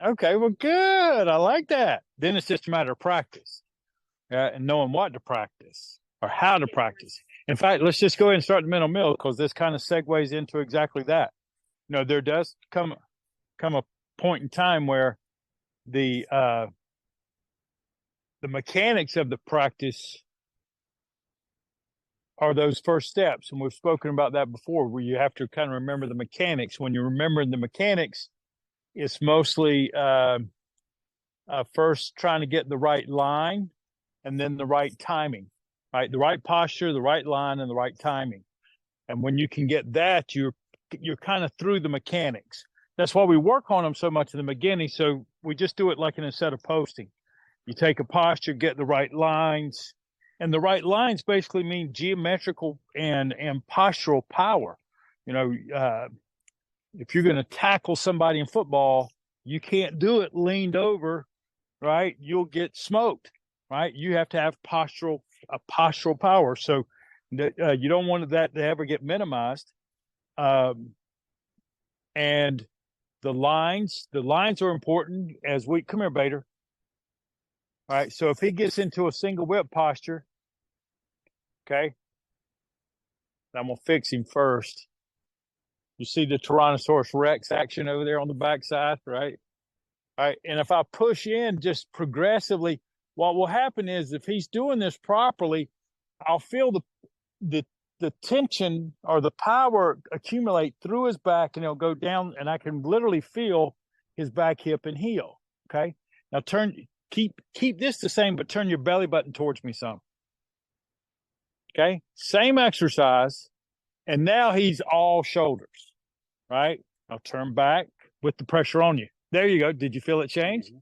Okay, well, good. I like that. Then it's just a matter of practice, and knowing what to practice or how to practice. In fact, let's just go ahead and start the mental mill because this kind of segues into exactly that. There does come a point in time where the uh, the mechanics of the practice are those first steps, and we've spoken about that before, where you have to kind of remember the mechanics. When you're remembering the mechanics, it's mostly first trying to get the right line and then the right timing, right? The right posture, the right line, and the right timing. And when you can get that, you're kind of through the mechanics. That's why we work on them so much in the beginning. So we just do it like in a set of posting. You take a posture, get the right lines, and the right lines basically mean geometrical and postural power. You know, if you're going to tackle somebody in football, you can't do it leaned over, right? You'll get smoked, right? You have to have postural power. So you don't want that to ever get minimized. And the lines are important as we come here, Bader. All right. So if he gets into a single whip posture, okay, I'm gonna fix him first. You see the Tyrannosaurus Rex action over there on the backside, right? All right. And if I push in just progressively, what will happen is if he's doing this properly, I'll feel the the tension or the power accumulate through his back, and it'll go down, and I can literally feel his back, hip, and heel. Okay. Now keep this the same, but turn your belly button towards me some. Okay. Same exercise. And now he's all shoulders, right? I'll turn back with the pressure on you. There you go. Did you feel it change? Mm-hmm.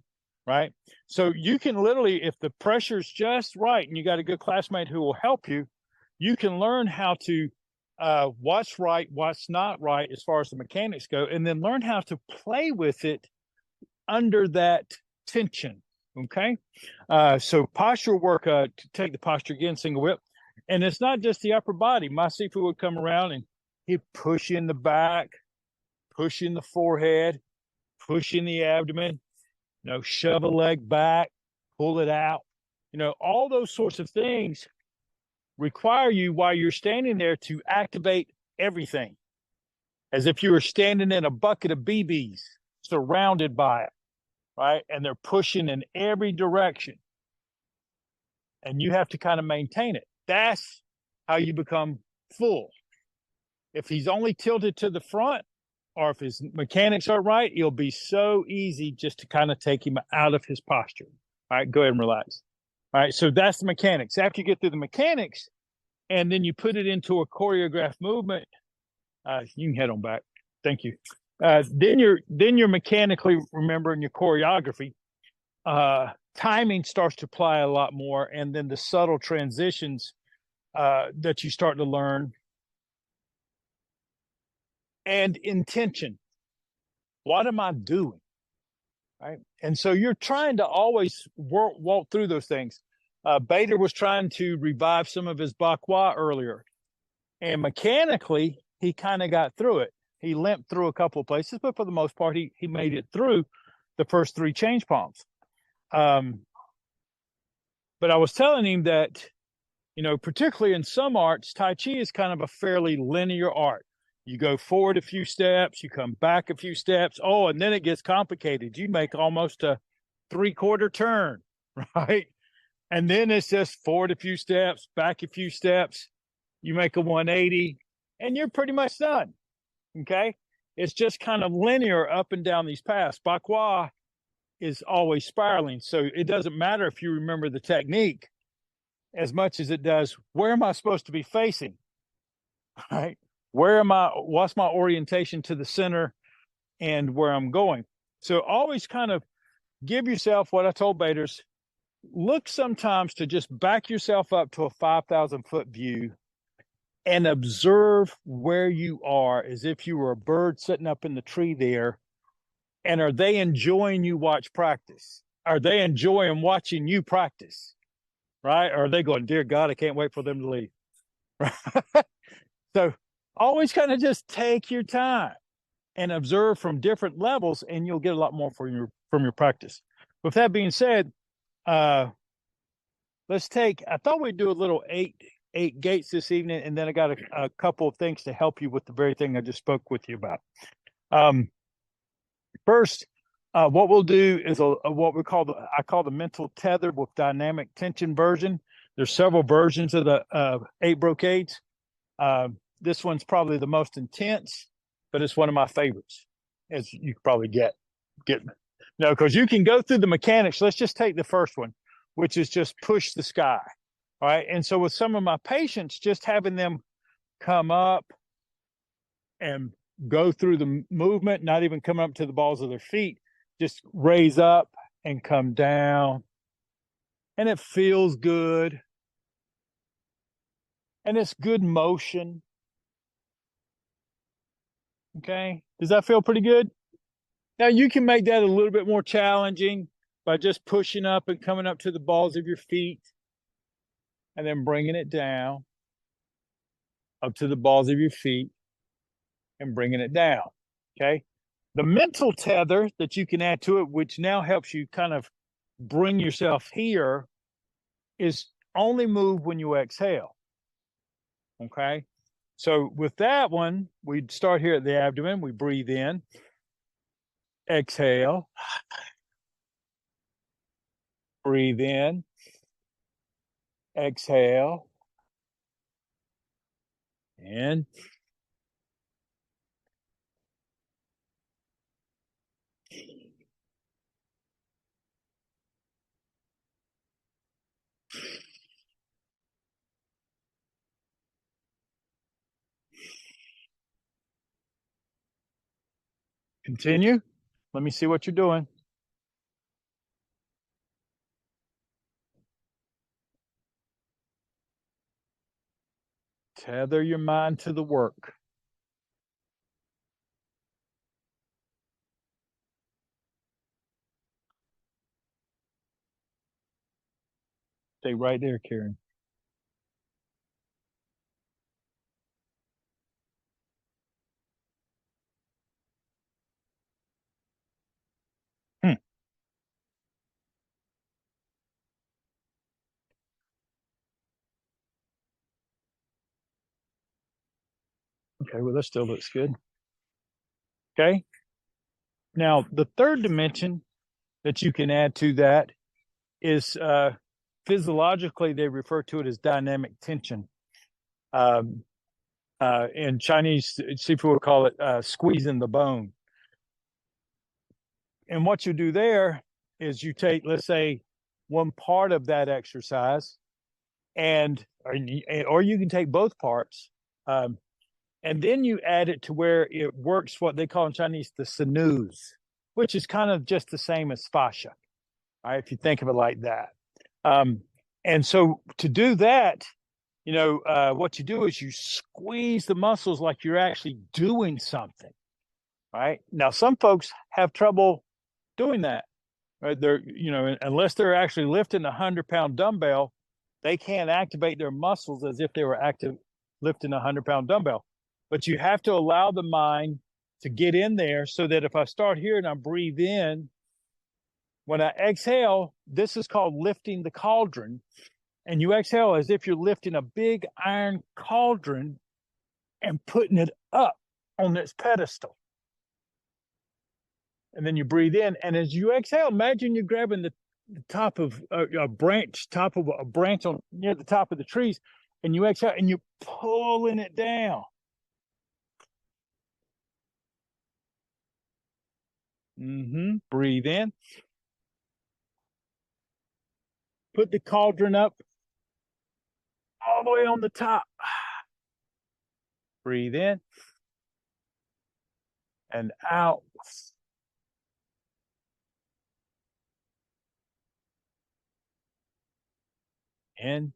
Right. So you can literally, if the pressure's just right and you got a good classmate who will help you, you can learn how to what's right, what's not right as far as the mechanics go, and then learn how to play with it under that tension. Okay. So posture work, to take the posture again, single whip. And it's not just the upper body. My Sifu would come around and he'd push in the back, push in the forehead, push in the abdomen, shove a leg back, pull it out. All those sorts of things require you while you're standing there to activate everything as if you were standing in a bucket of BBs surrounded by it, right? And they're pushing in every direction. And you have to kind of maintain it. That's how you become full. If he's only tilted to the front, or if his mechanics are right, it'll be so easy just to kind of take him out of his posture. All right, go ahead and relax. All right, so that's the mechanics. After you get through the mechanics, and then you put it into a choreographed movement, you can head on back. Thank you. Then you're mechanically remembering your choreography. Timing starts to apply a lot more, and then the subtle transitions that you start to learn, and intention. What am I doing? Right. And so you're trying to always walk through those things. Bader was trying to revive some of his bakwa earlier, and mechanically he kind of got through it. He limped through a couple of places, but for the most part, he made it through the first 3 change palms. But I was telling him that, particularly in some arts, Tai Chi is kind of a fairly linear art. You go forward a few steps, you come back a few steps. Oh, and then it gets complicated. You make almost a 3/4 turn, right? And then it's just forward a few steps, back a few steps. You make a 180, and you're pretty much done. Okay? It's just kind of linear up and down these paths. Bakwa is always spiraling. So it doesn't matter if you remember the technique as much as it does, where am I supposed to be facing? Right? What's my orientation to the center and where I'm going? So always kind of give yourself what I told Baders, look sometimes to just back yourself up to a 5,000-foot view and observe where you are as if you were a bird sitting up in the tree there. And are they enjoying you watch practice? Are they enjoying watching you practice? Right? Or are they going, dear God, I can't wait for them to leave? Right? So always kind of just take your time and observe from different levels, and you'll get a lot more from your practice. With that being said, let's take. I thought we'd do a little eight gaits this evening, and then I got a couple of things to help you with the very thing I just spoke with you about. First, what we'll do is what we call I call the mental tether with dynamic tension version. There's several versions of the 8 brocades. This one's probably the most intense, but it's one of my favorites, as you could probably get. No, because you can go through the mechanics. Let's just take the first one, which is just push the sky. All right. And so with some of my patients, just having them come up and go through the movement, not even coming up to the balls of their feet, just raise up and come down. And it feels good. And it's good motion. Okay. Does that feel pretty good? Now you can make that a little bit more challenging by just pushing up and coming up to the balls of your feet and then bringing it down up to the balls of your feet and bringing it down. Okay. The mental tether that you can add to it, which now helps you kind of bring yourself here, is only move when you exhale. Okay. So with that one, we'd start here at the abdomen. We breathe in, exhale, breathe in, exhale, and continue. Let me see what you're doing. Tether your mind to the work. Stay right there, Karen. Okay, well, that still looks good. Okay. Now, the third dimension that you can add to that is physiologically, they refer to it as dynamic tension. In Chinese seafood, we call it squeezing the bone. And what you do there is you take, let's say, one part of that exercise, or you can take both parts, and then you add it to where it works what they call in Chinese the sinews, which is kind of just the same as fascia, right? If you think of it like that. And so to do that, what you do is you squeeze the muscles like you're actually doing something, right? Now, some folks have trouble doing that, right? Unless they're actually lifting a 100-pound dumbbell, they can't activate their muscles as if they were lifting a 100-pound dumbbell. But you have to allow the mind to get in there so that if I start here and I breathe in, when I exhale, this is called lifting the cauldron. And you exhale as if you're lifting a big iron cauldron and putting it up on this pedestal. And then you breathe in. And as you exhale, imagine you're grabbing the top of a branch on near the top of the trees, and you exhale and you're pulling it down. Breathe in. Put the cauldron up all the way on the top. Breathe in and out. In.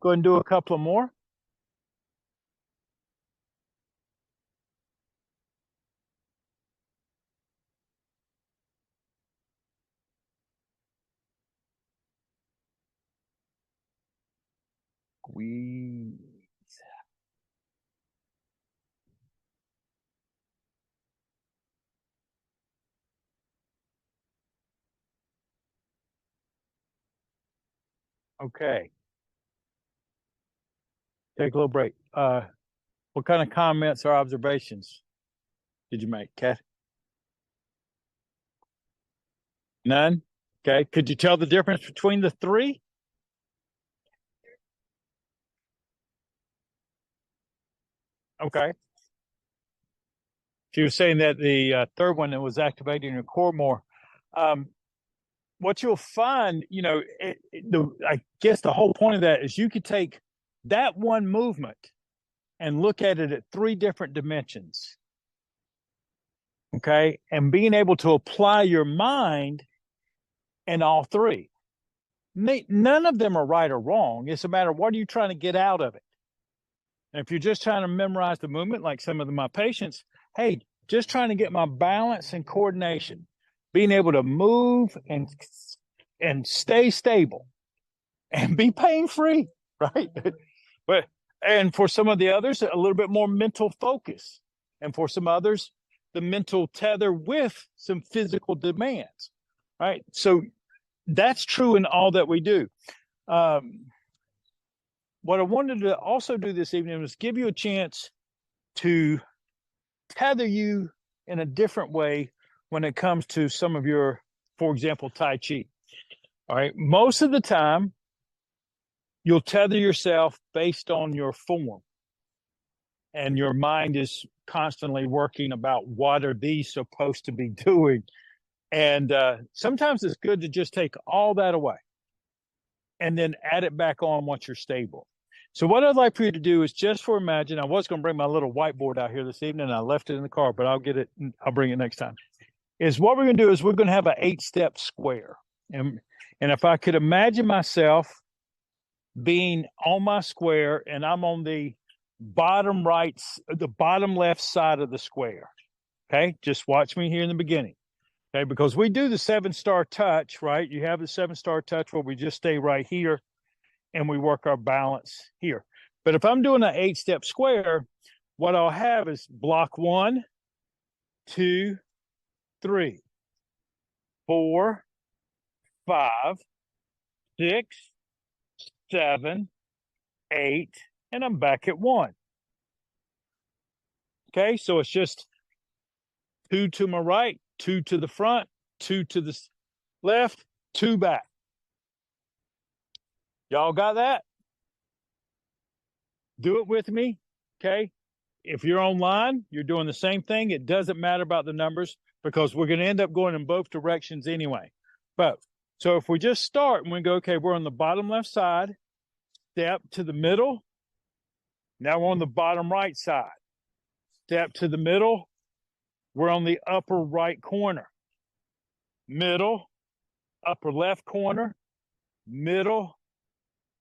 Go ahead and do a couple of more. Squeeze. Okay. Take a little break. What kind of comments or observations did you make, Kat? None? Okay. Could you tell the difference between the three? Okay. She was saying that the third one that was activating your core more. Um, what you'll find, I guess the whole point of that is you could take that one movement and look at it at three different dimensions. Okay. And being able to apply your mind in all three. None of them are right or wrong. It's a matter of what are you trying to get out of it. And if you're just trying to memorize the movement, like some of my patients, hey, just trying to get my balance and coordination, being able to move and stay stable and be pain free, right? But and for some of the others, a little bit more mental focus, and for some others, the mental tether with some physical demands, right? So that's true in all that we do. What I wanted to also do this evening was give you a chance to tether you in a different way when it comes to some of your, for example, Tai Chi. All right. Most of the time, you'll tether yourself based on your form, and your mind is constantly working about what are these supposed to be doing. And sometimes it's good to just take all that away and then add it back on once you're stable. So what I'd like for you to do is just for imagine, I was going to bring my little whiteboard out here this evening, and I left it in the car, but I'll get it. I'll bring it next time. Is what we're going to do is we're going to have an 8-step square. And if I could imagine myself being on my square and I'm on the bottom left side of the square. Okay. Just watch me here in the beginning. Okay. Because we do the 7-star touch, right? You have the 7-star touch where we just stay right here and we work our balance here. But if I'm doing an 8-step square, what I'll have is block 1, 2, 3, 4, 5, 6, 7, 8, and I'm back at 1. Okay, so it's just 2 to my right, 2 to the front, 2 to the left, 2 back. Y'all got that? Do it with me, okay? If you're online, you're doing the same thing. It doesn't matter about the numbers because we're going to end up going in both directions anyway. But so if we just start and we go, okay, we're on the bottom left side, step to the middle. Now we're on the bottom right side. Step to the middle. We're on the upper right corner. Middle, upper left corner, middle,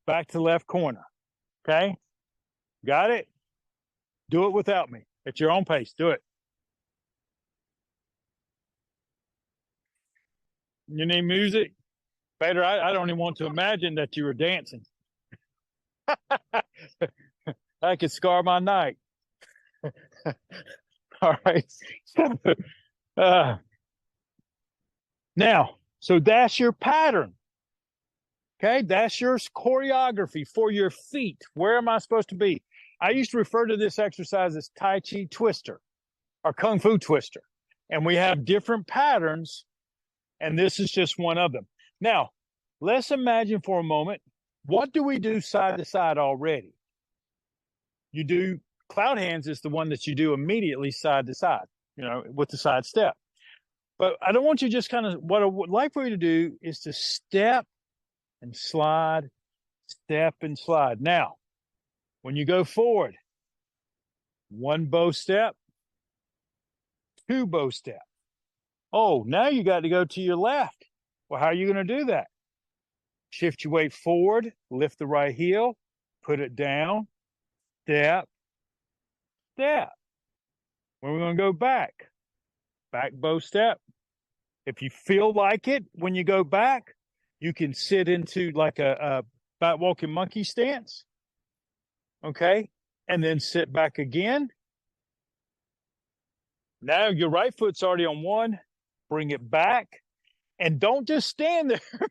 back to left corner. Okay? Got it? Do it without me. At your own pace. Do it. You need music? Better, I don't even want to imagine that you were dancing. I could scar my night. All right. Now, so that's your pattern. Okay, that's your choreography for your feet. Where am I supposed to be? I used to refer to this exercise as Tai Chi Twister or Kung Fu Twister. And we have different patterns, and this is just one of them. Now, let's imagine for a moment, what do we do side to side already? You do cloud hands is the one that you do immediately side to side, with the side step. But I don't want you just kind of, what I would like for you to do is to step and slide, step and slide. Now, when you go forward, 1 bow step, 2 bow step. Oh, now you got to go to your left. Well, how are you going to do that? Shift your weight forward, lift the right heel, put it down, step, step. When we're going to go back bow step. If you feel like it, when you go back, you can sit into like a back walking monkey stance. Okay. And then sit back again. Now your right foot's already on one. Bring it back. And don't just stand there.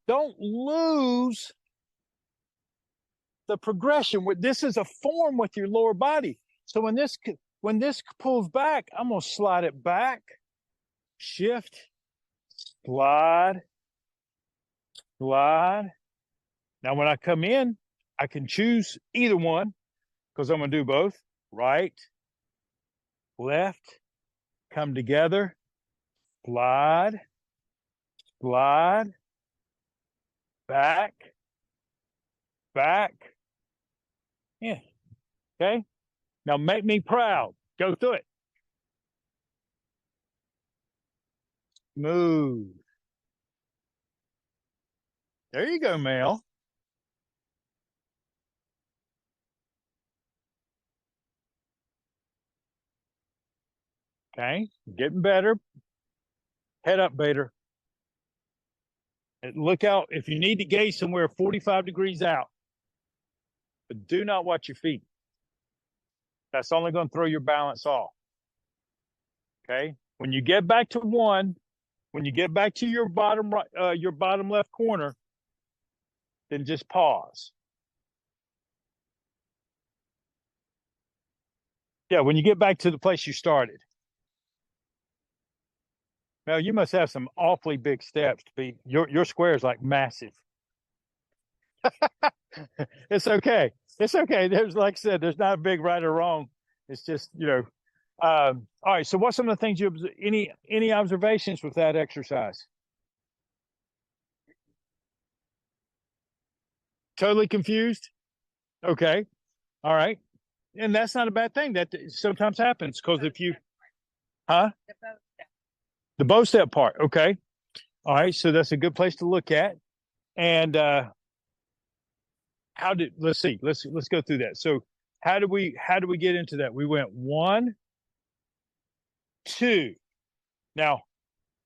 Don't lose the progression. This is a form with your lower body. So when this pulls back, I'm going to slide it back, shift, slide, slide. Now when I come in, I can choose either one because I'm going to do both. Right, left, come together, slide, slide, back, back. Yeah. Okay. Now make me proud. Go through it. Move. There you go, Mel. Okay. Getting better. Head up, Bader. And look out. If you need to gaze somewhere 45 degrees out, but do not watch your feet. That's only going to throw your balance off. Okay. When you get back to one, when you get back to your bottom right, your bottom left corner, then just pause. Yeah, when you get back to the place you started. Now you must have some awfully big steps to be. Your square is like massive. It's okay. It's okay. There's, like I said, there's not a big right or wrong. It's just, all right. So what's some of the things any observations with that exercise? Totally confused? Okay. All right. And that's not a bad thing. That sometimes happens because if you, huh? The bow step part. Okay. All right. So that's a good place to look at. And let's see. Let's go through that. So how do we get into that? We went 1, 2. Now,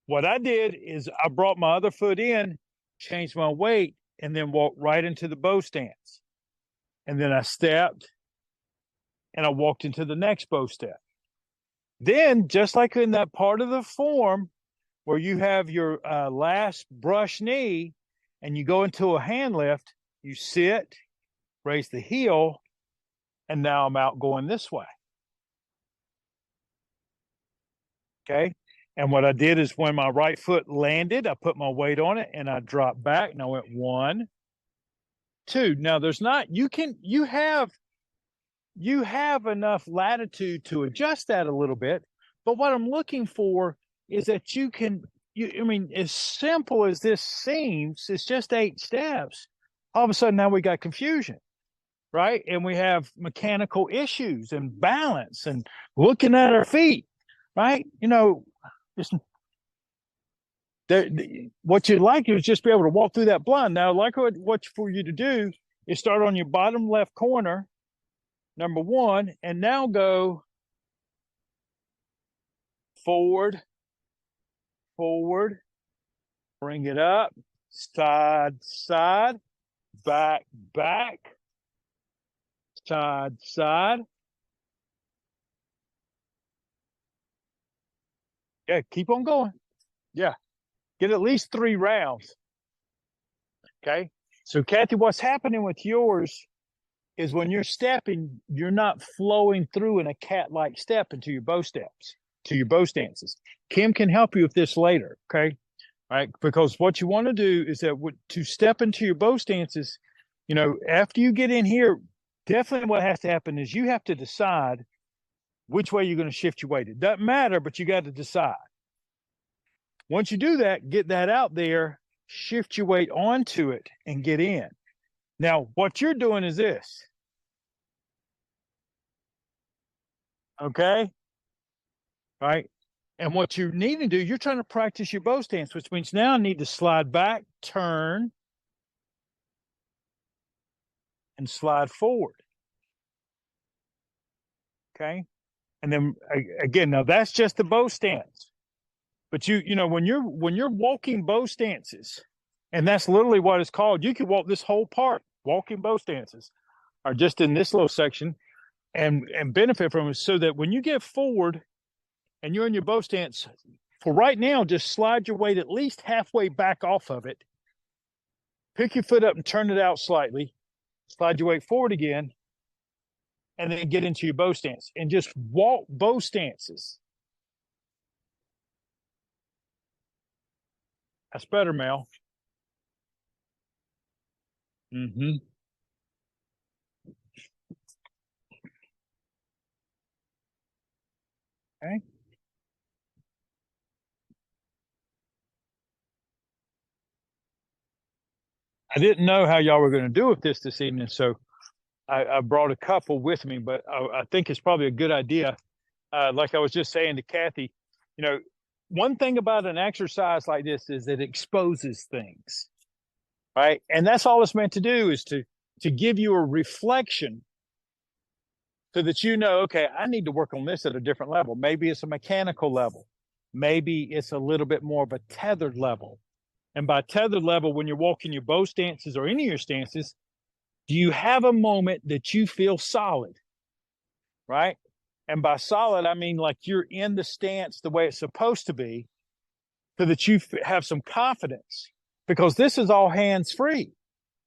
what I did is I brought my other foot in, changed my weight, and then walked right into the bow stance. And then I stepped and I walked into the next bow step. Then, just like in that part of the form where you have your last brush knee and you go into a hand lift, you sit, raise the heel, and now I'm out going this way. Okay. And what I did is when my right foot landed, I put my weight on it and I dropped back and I went 1, 2. Now there's not, you have enough latitude to adjust that a little bit. But what I'm looking for is that I mean, as simple as this seems, it's just 8 steps. All of a sudden now we got confusion, right? And we have mechanical issues and balance and looking at our feet, right? What you'd like is just be able to walk through that blind. Now, like what for you to do is start on your bottom left corner, number 1, and now go forward, forward, bring it up, side, side, back, back, side, side. Yeah, keep on going. Yeah, get at least 3 rounds. Okay. So, Kathy, what's happening with yours is when you're stepping, you're not flowing through in a cat-like step into your bow steps, to your bow stances. Kim can help you with this later. Okay. Right. Because what you want to do is that to step into your bow stances, after you get in here, definitely what has to happen is you have to decide which way you're going to shift your weight. It doesn't matter, but you got to decide. Once you do that, get that out there, shift your weight onto it and get in. Now, what you're doing is this. Okay? Right? And what you need to do, you're trying to practice your bow stance, which means now I need to slide back, turn, and slide forward. Okay? And then again, now that's just the bow stance. But when you're walking bow stances, and that's literally what it's called, you can walk this whole part, walking bow stances. or just in this little section, and benefit from it, so that when you get forward and you're in your bow stance, for right now, just slide your weight at least halfway back off of it. Pick your foot up and turn it out slightly. Slide your weight forward again, and then get into your bow stance and just walk bow stances. That's better, Mel. Mm-hmm. Okay. I didn't know how y'all were going to do with this evening, so I brought a couple with me, but I think it's probably a good idea. Like I was just saying to Kathy, you know, one thing about an exercise like this is it exposes things, right? And that's all it's meant to do, is to give you a reflection so that you know, okay, I need to work on this at a different level. Maybe it's a mechanical level. Maybe it's a little bit more of a tethered level. And by tethered level, when you're walking your bow stances or any of your stances, do you have a moment that you feel solid, right? And by solid, I mean like you're in the stance the way it's supposed to be, so that you have some confidence, because this is all hands free.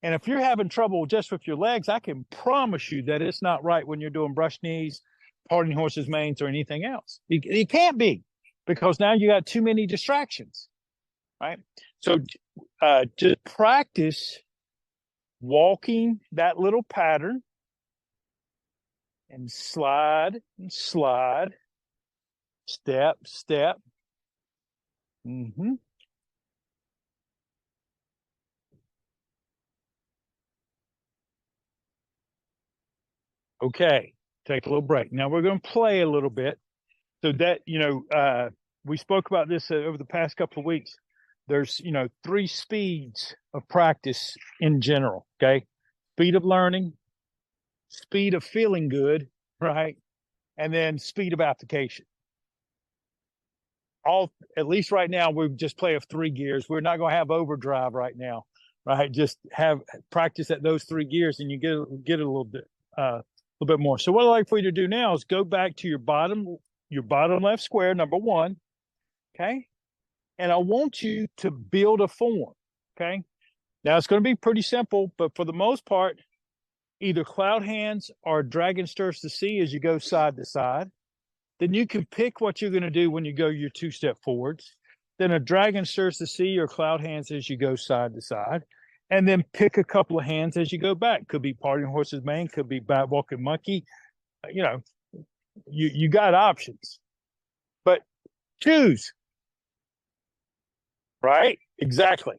And if you're having trouble just with your legs, I can promise you that it's not right when you're doing brush knees, parting horses, mains, or anything else. It can't be, because now you got too many distractions, right? So just practice walking that little pattern and slide, step, step. Mm-hmm. Okay, take a little break. Now we're going to play a little bit. So that, we spoke about this over the past couple of weeks. There's, 3 speeds of practice in general. Okay. Speed of learning, speed of feeling good, right? And then speed of application. All, at least right now, we just play of 3 gears. We're not going to have overdrive right now, right? Just have practice at those 3 gears, and you get a little bit more. So what I'd like for you to do now is go back to your bottom left square, number 1. Okay. And I want you to build a form. Okay. Now it's going to be pretty simple, but for the most part, either cloud hands or dragon stirs to sea as you go side to side. Then you can pick what you're going to do when you go your 2-step forwards. Then a dragon stirs to sea or cloud hands as you go side to side. And then pick a couple of hands as you go back. Could be parting horse's mane, could be back walking monkey. You got options. But choose. Right? Exactly.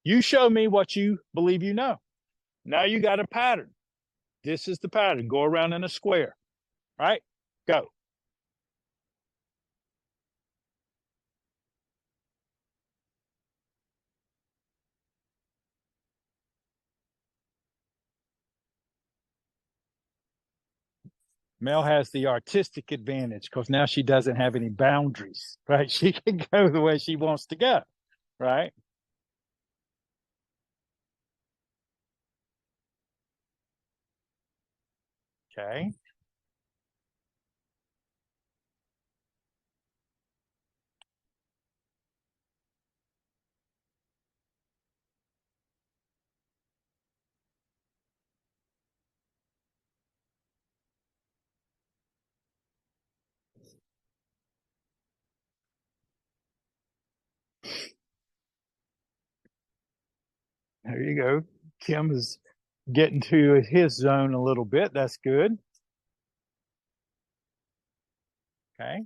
You show me what you believe you know. Now you got a pattern. This is the pattern. Go around in a square. Right? Go. Mel has the artistic advantage because now she doesn't have any boundaries, right? She can go the way she wants to go, right? Okay. There you go. Kim is getting to his zone a little bit. That's good. Okay.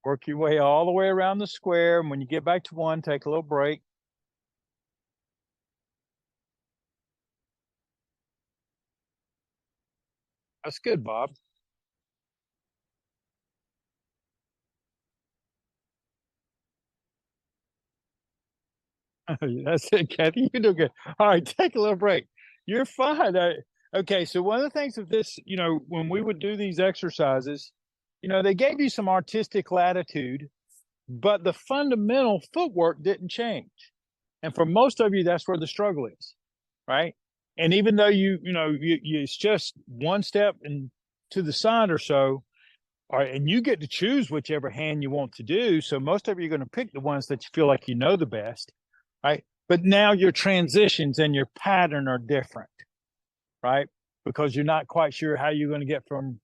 Work your way all the way around the square. And when you get back to 1, take a little break. That's good, Bob. That's it, Kathy. You do good. All right, take a little break. You're fine. Okay, so one of the things of this, when we would do these exercises, they gave you some artistic latitude, but the fundamental footwork didn't change. And for most of you, that's where the struggle is, right? And even though it's just one step and to the side or so, all right, and you get to choose whichever hand you want to do. So most of you are going to pick the ones that you feel like you know the best, right? But now your transitions and your pattern are different, right? Because you're not quite sure how you're going to get from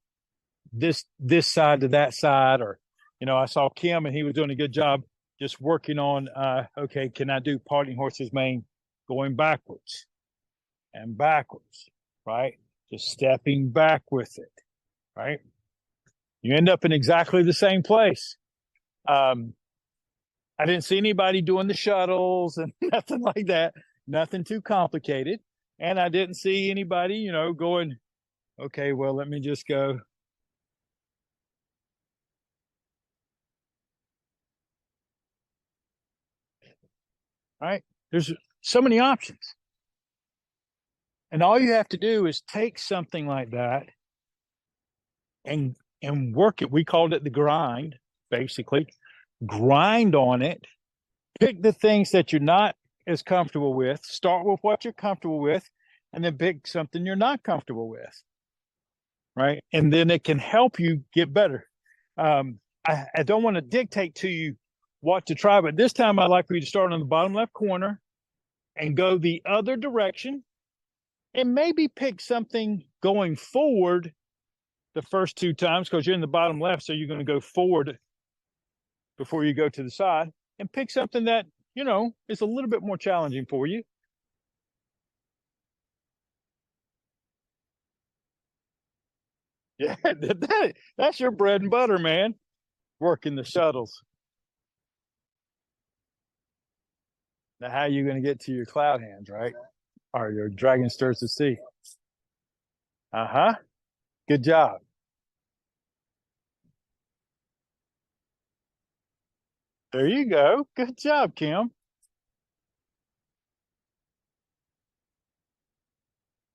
this side to that side. Or, I saw Kim and he was doing a good job just working on, okay, can I do parting horse's mane going backwards and backwards, right? Just stepping back with it, right? You end up in exactly the same place. I didn't see anybody doing the shuttles and nothing like that, nothing too complicated. And I didn't see anybody, going, okay, well, let me just go. Right? There's so many options. And all you have to do is take something like that and work it. We called it the grind, basically. Grind on it. Pick the things that you're not as comfortable with. Start with what you're comfortable with, and then pick something you're not comfortable with. Right? And then it can help you get better. I don't want to dictate to you what to try, but this time I'd like for you to start on the bottom left corner and go the other direction, and maybe pick something going forward the first two times, because you're in the bottom left, so you're going to go forward before you go to the side, and pick something that is a little bit more challenging for you. Yeah, that's your bread and butter, man. Working the shuttles. Now, how are you going to get to your cloud hands, right? Or your dragon stirs the sea? Uh-huh. Good job. There you go. Good job, Kim.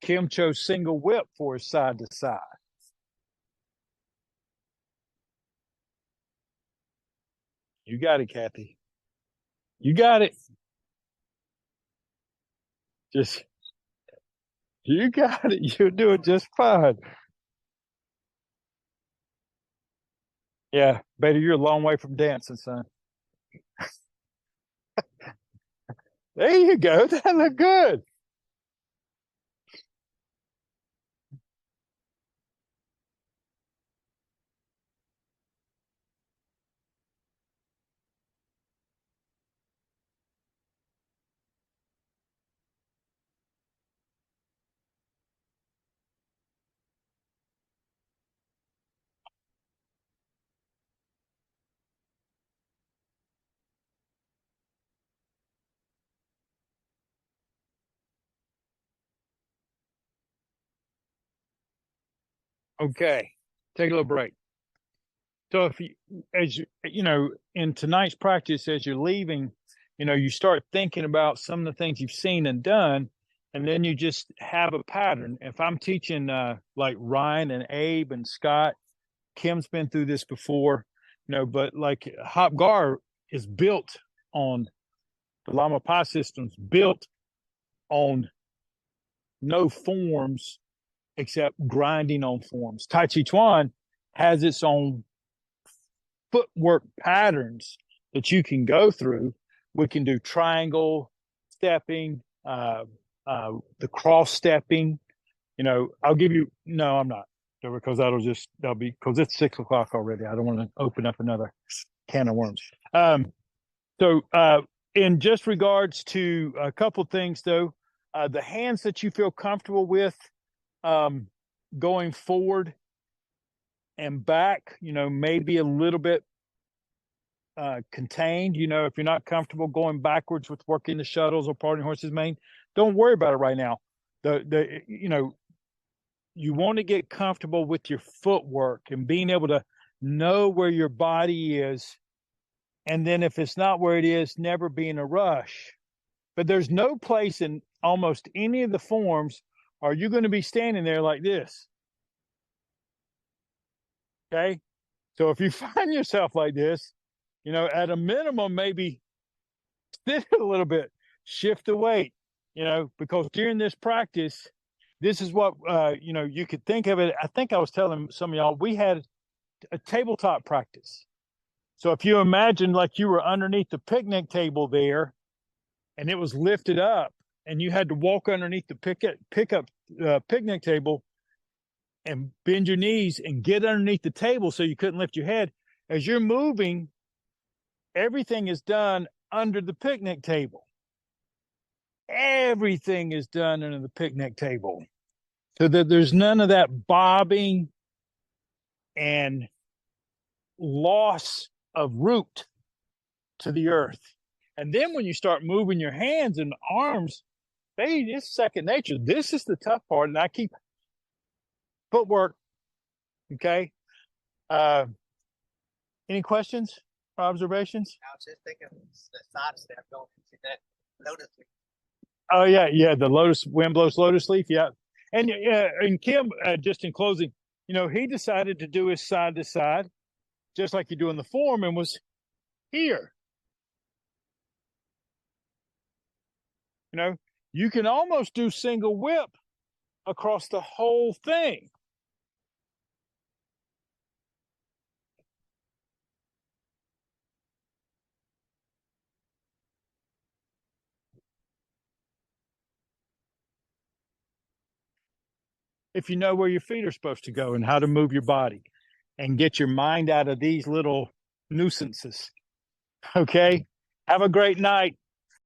Kim chose single whip for his side to side. You got it, Kathy. You got it. Just, you got it. You'll do it just fine. Yeah, Betty, you're a long way from dancing, son. There you go. That looked good. Okay, take a little break. So if you, as in tonight's practice, as you're leaving, you start thinking about some of the things you've seen and done, and then you just have a pattern. If I'm teaching like Ryan and Abe and Scott, Kim's been through this before, but like Hop Gar is built on the Lama Pi system's built on no forms except grinding on forms. Tai Chi Chuan has its own footwork patterns that you can go through. We can do triangle stepping, the cross stepping. I'll give you, no, I'm not, because that'll be, because it's 6 o'clock already. I don't want to open up another can of worms. So in just regards to a couple things though, the hands that you feel comfortable with going forward and back, maybe a little bit contained. If you're not comfortable going backwards with working the shuttles or parting horse's mane, don't worry about it right now. You want to get comfortable with your footwork and being able to know where your body is. And then if it's not where it is, never be in a rush. But there's no place in almost any of the forms are you going to be standing there like this. Okay. So if you find yourself like this, at a minimum, maybe sit a little bit shift the weight, because during this practice, this is what, you could think of it. I think I was telling some of y'all, we had a tabletop practice. So if you imagine like you were underneath the picnic table there and it was lifted up and you had to walk underneath the pickup picnic table and bend your knees and get underneath the table so you couldn't lift your head. As you're moving, everything is done under the picnic table. Everything is done under the picnic table. So that there's none of that bobbing and loss of root to the earth. And then when you start moving your hands and arms, it's second nature. This is the tough part. And I keep footwork. Okay. Any questions or observations? I was just thinking the side step going to that lotus leaf. Oh yeah. The wind blows lotus leaf. Yeah. And Kim, just in closing, he decided to do his side to side, just like you do in the form, and was here. You can almost do single whip across the whole thing. If you know where your feet are supposed to go and how to move your body and get your mind out of these little nuisances. Okay. Have a great night.